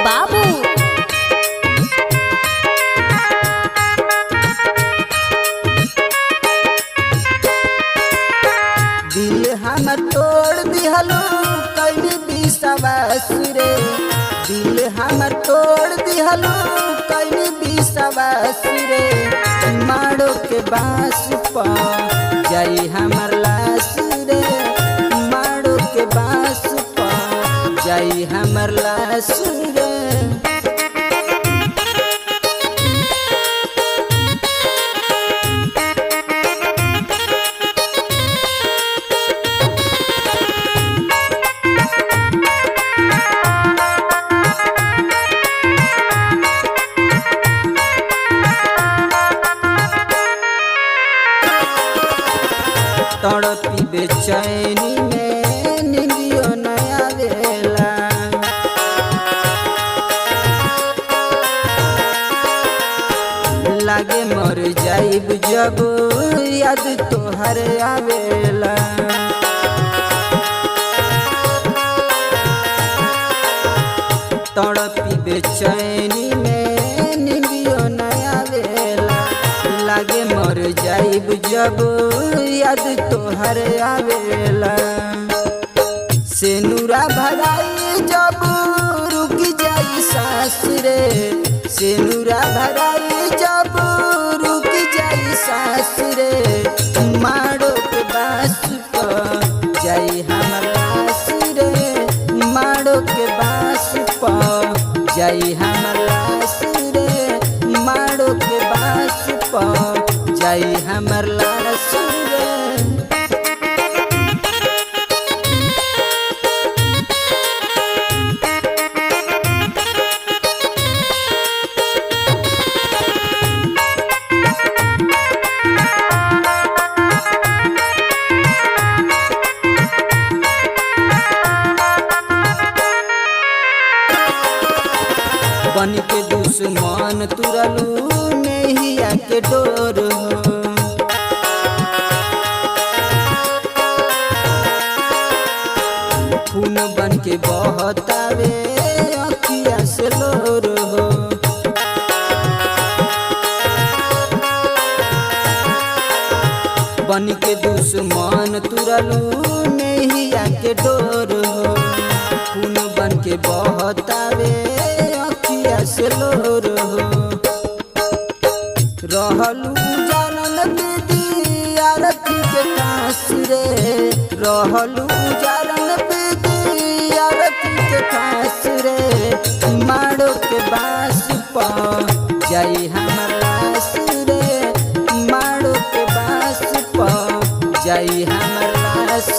बाबू। दिल हमर तोड़ दिहलो कैली विश्वास रे, दिल हमर तोड़ दिहलो कैली विश्वास रे। मारो के बांस पा जाई हमर लाश रे, मारो के बांस पा जाई हमर लाश रे। तड़पी बेचैनी में नींदियो न आवेला, लागे मर जाइब जब याद तोहर आवेला। तड़पी बेचैनी में नींदियो न आवेला, लागे मर जाइब जब याद तोहर आवेला। सेनुरा भराई जब रुक जाई सांस रे, सेनुरा भराई जब रुक जाई सांस रे। मारो के बांस पर जाई हमर लाश रे, मारो के बांस पर जाई हमर लाश रे, मारो के बांस पर जाई हमर लाश रे। बन के दुश्मन तुरलू नैया के डोर हो, खून बन के बहतावे अखिया से लोर हो। बन के दुश्मन तुरलू नैया के डोर हो, खून बन के बहतावे से लोर हो। रहलू जानन बेदी आरती के कांस रे, रहलू जानन बेदी आरती के कांस रे। मारो के बांस पा जाई हमर लाश रे, मारो के बांस पा जाई हमर लाश।